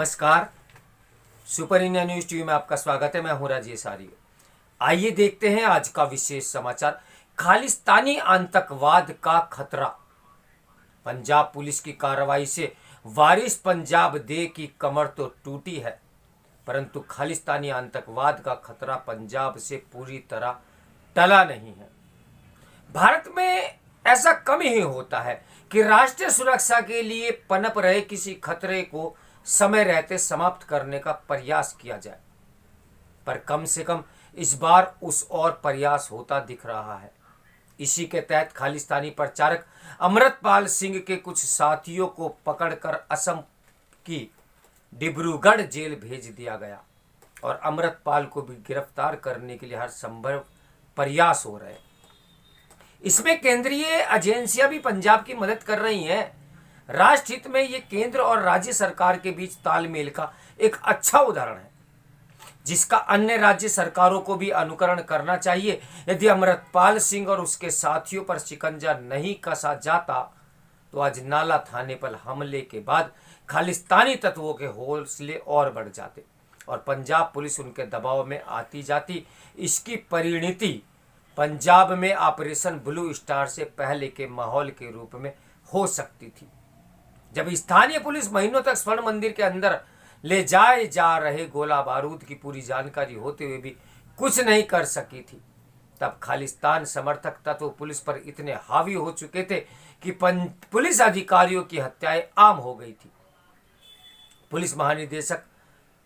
नमस्कार। Super India news TV में आपका स्वागत है। मैं हूं राजेश आर्य। आइए देखते हैं आज का विशेष समाचार। खालिस्तानी आतंकवाद का खतरा। पंजाब पुलिस की कार्रवाई से वारिस पंजाब दे की कमर तो टूटी है, परंतु खालिस्तानी आतंकवाद का खतरा पंजाब से पूरी तरह टला नहीं है। भारत में ऐसा कम ही होता है कि राष्ट्रीय सुरक्षा के लिए पनप रहे किसी खतरे को समय रहते समाप्त करने का प्रयास किया जाए, पर कम से कम इस बार उस और प्रयास होता दिख रहा है। इसी के तहत खालिस्तानी प्रचारक अमृतपाल सिंह के कुछ साथियों को पकड़कर असम की डिब्रूगढ़ जेल भेज दिया गया और अमृतपाल को भी गिरफ्तार करने के लिए हर संभव प्रयास हो रहे हैं। इसमें केंद्रीय एजेंसियां भी पंजाब की मदद कर रही हैं। राष्ट्र हित में ये केंद्र और राज्य सरकार के बीच तालमेल का एक अच्छा उदाहरण है, जिसका अन्य राज्य सरकारों को भी अनुकरण करना चाहिए। यदि अमृतपाल सिंह और उसके साथियों पर शिकंजा नहीं कसा जाता तो अजनाला थाने पर हमले के बाद खालिस्तानी तत्वों के हौसले और बढ़ जाते और पंजाब पुलिस उनके दबाव में आती जाती। इसकी परिणति पंजाब में ऑपरेशन ब्लू स्टार से पहले के माहौल के रूप में हो सकती थी, जब स्थानीय पुलिस महीनों तक स्वर्ण मंदिर के अंदर ले जाए जा रहे गोला बारूद की पूरी जानकारी होते हुए भी कुछ नहीं कर सकी थी। तब खालिस्तान समर्थक तत्व पुलिस पर इतने हावी हो चुके थे कि पुलिस अधिकारियों की हत्याएं आम हो गई थी। पुलिस महानिदेशक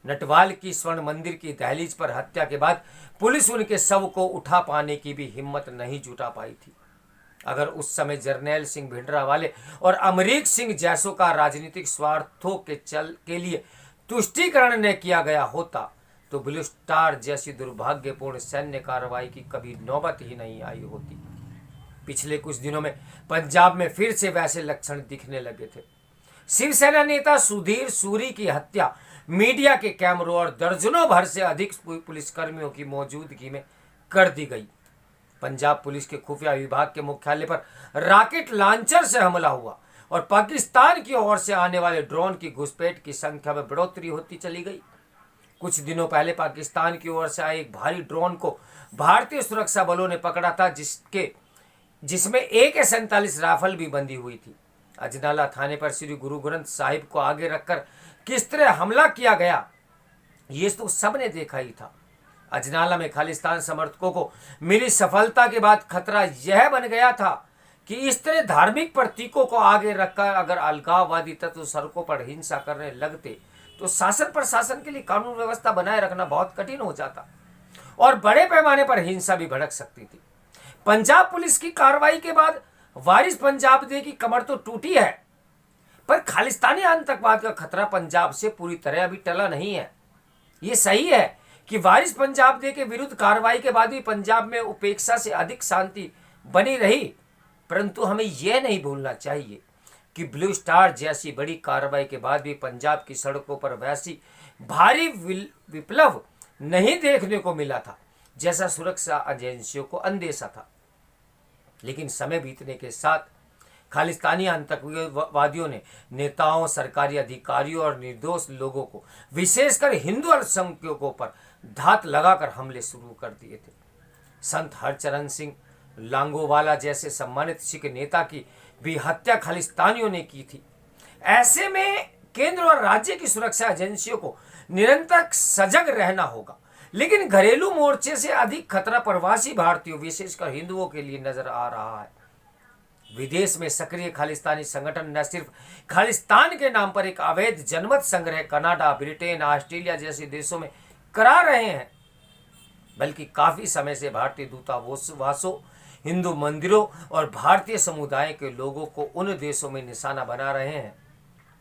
नटवाल की स्वर्ण मंदिर की दहलीज पर हत्या के बाद पुलिस उनके शव को उठा पाने की भी हिम्मत नहीं जुटा पाई थी। अगर उस समय जर्नैल सिंह भिंडरावाले और अमरीक सिंह जैसों का राजनीतिक स्वार्थों के लिए तुष्टीकरण न किया गया होता तो ब्लू स्टार जैसी दुर्भाग्यपूर्ण सैन्य कार्रवाई की कभी नौबत ही नहीं आई होती। पिछले कुछ दिनों में पंजाब में फिर से वैसे लक्षण दिखने लगे थे। शिवसेना नेता सुधीर सूरी की हत्या मीडिया के कैमरों और दर्जनों भर से अधिक पुलिसकर्मियों की मौजूदगी में कर दी गई। पंजाब पुलिस के खुफिया विभाग के मुख्यालय पर रॉकेट लॉन्चर से हमला हुआ और पाकिस्तान की ओर से आने वाले ड्रोन की घुसपैठ की संख्या में बढ़ोतरी होती चली गई। कुछ दिनों पहले पाकिस्तान की ओर से आए एक भारी ड्रोन को भारतीय सुरक्षा बलों ने पकड़ा था, जिसमें AK-47 राइफल भी बंधी हुई थी। अजनाला थाने पर श्री गुरु ग्रंथ साहिब को आगे रखकर किस तरह हमला किया गया, ये तो सबने देखा ही था। अजनाला में खालिस्तान समर्थकों को मिली सफलता के बाद खतरा यह बन गया था कि इस तरह धार्मिक प्रतीकों को आगे रखकर अगर अलगाववादी तत्व सड़कों पर हिंसा करने लगते तो शासन प्रशासन के लिए कानून व्यवस्था बनाए रखना बहुत कठिन हो जाता और बड़े पैमाने पर हिंसा भी भड़क सकती थी। पंजाब पुलिस की कार्रवाई के बाद वारिस पंजाब दे की कमर तो टूटी है, पर खालिस्तानी आतंकवाद का खतरा पंजाब से पूरी तरह अभी टला नहीं है। ये सही है कि वारिस पंजाब दे के विरुद्ध कार्रवाई के बाद भी पंजाब में उपेक्षा से अधिक शांति बनी रही, परंतु हमें यह नहीं भूलना चाहिए कि ब्लू स्टार जैसी बड़ी कार्रवाई के बाद भी पंजाब की सड़कों पर वैसी भारी विप्लव नहीं देखने को मिला था जैसा सुरक्षा एजेंसियों को अंदेशा था। लेकिन समय बीतने के साथ खालिस्तानी आतंकवादियों ने नेताओं, सरकारी अधिकारियों और निर्दोष लोगों को, विशेषकर हिंदू अल्पसंख्यकों पर धात लगाकर हमले शुरू कर दिए थे। संत हरचरण सिंह लांगोवाला जैसे सम्मानित सिख नेता की भी हत्या खालिस्तानियों ने की थी। ऐसे में केंद्र और राज्य की सुरक्षा एजेंसियों को निरंतर सजग रहना होगा, लेकिन घरेलू मोर्चे से अधिक खतरा प्रवासी भारतीयों, विशेषकर हिंदुओं के लिए नजर आ रहा है। विदेश में सक्रिय खालिस्तानी संगठन न सिर्फ खालिस्तान के नाम पर एक अवैध जनमत संग्रह कनाडा, ब्रिटेन, ऑस्ट्रेलिया जैसे देशों में करा रहे हैं, बल्कि काफी समय से भारतीय दूतावासों, हिंदू मंदिरों और भारतीय समुदाय के लोगों को उन देशों में निशाना बना रहे हैं।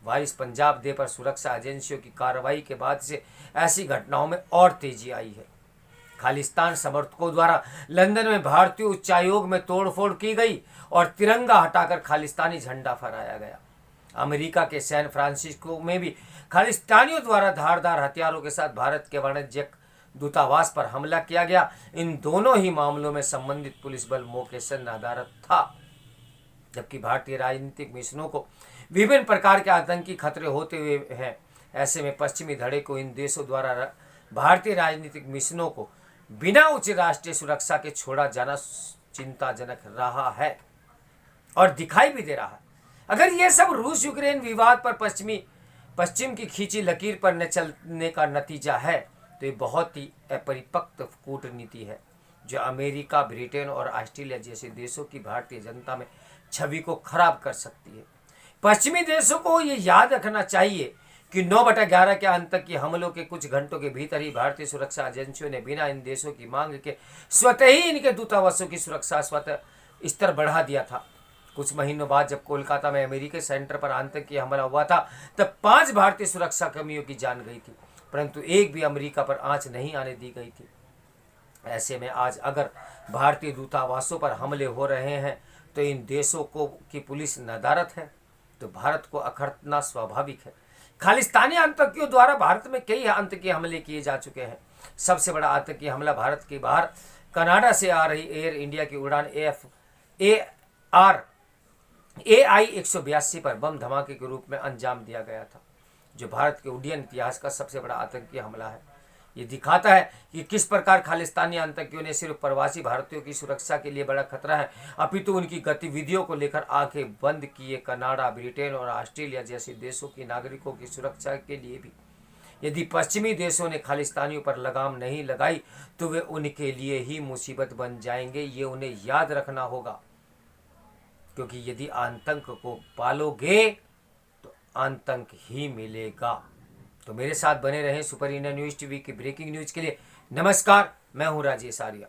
वारिस पंजाब दे पर सुरक्षा एजेंसियों की कार्रवाई के बाद से ऐसी घटनाओं में और तेजी आई है। खालिस्तान समर्थकों द्वारा लंदन में भारतीय उच्चायोग में तोड़फोड़ की गई और तिरंगा हटाकर खालिस्तानी झंडा फहराया गया। अमेरिका के सैन फ्रांसिस्को में भी खालिस्तानियों द्वारा धारदार हथियारों के साथ भारत के वाणिज्यिक दूतावास पर हमला किया गया। इन दोनों ही मामलों में संबंधित पुलिस बल मौके से नदारद था, जबकि भारतीय राजनीतिक मिशनों को विभिन्न प्रकार के आतंकी खतरे होते हुए हैं। ऐसे में पश्चिमी धड़े को इन देशों द्वारा भारतीय राजनीतिक मिशनों को बिना उच्च राष्ट्रीय सुरक्षा के छोड़ा जाना चिंताजनक रहा है और दिखाई भी दे रहा है। अगर यह सब रूस यूक्रेन विवाद पर पश्चिम की खींची लकीर पर न चलने का नतीजा है तो ये बहुत ही अपरिपक्व कूटनीति है जो अमेरिका, ब्रिटेन और ऑस्ट्रेलिया जैसे देशों की भारतीय जनता में छवि को खराब कर सकती है। पश्चिमी देशों को ये याद रखना चाहिए कि 9/11 के आतंकी हमलों के कुछ घंटों के भीतर ही भारतीय सुरक्षा एजेंसियों ने बिना इन देशों की मांग के स्वतः ही इनके दूतावासों की सुरक्षा स्तर बढ़ा दिया था। कुछ महीनों बाद जब कोलकाता में अमेरिकी सेंटर पर आतंकी हमला हुआ था तब 5 भारतीय सुरक्षा कर्मियों की जान गई थी, परंतु एक भी अमेरिका पर आंच नहीं आने दी गई थी। ऐसे में आज अगर भारतीय दूतावासों पर हमले हो रहे हैं तो इन देशों की पुलिस नदारत है तो भारत को अखरना स्वाभाविक है। खालिस्तानी आतंकियों द्वारा भारत में कई आतंकी हमले किए जा चुके हैं। सबसे बड़ा आतंकी हमला भारत के बाहर कनाडा से आ रही एयर इंडिया की उड़ान AI 182 पर बम धमाके के रूप में अंजाम दिया गया था, जो भारत के उड्डयन इतिहास का सबसे बड़ा आतंकी हमला है। ये दिखाता है कि किस प्रकार खालिस्तानी आतंकियों ने सिर्फ प्रवासी भारतीयों की सुरक्षा के लिए बड़ा खतरा है, अपितु उनकी गतिविधियों को लेकर आंखें बंद किए कनाडा, ब्रिटेन और ऑस्ट्रेलिया जैसे देशों के नागरिकों की सुरक्षा के लिए भी। यदि पश्चिमी देशों ने खालिस्तानियों पर लगाम नहीं लगाई तो वे उनके लिए ही मुसीबत बन जाएंगे। ये उन्हें याद रखना होगा, क्योंकि यदि आतंक को पालोगे तो आतंक ही मिलेगा। तो मेरे साथ बने रहें सुपर इंडिया न्यूज़ टीवी की ब्रेकिंग न्यूज़ के लिए। नमस्कार, मैं हूं राजेश आर्या।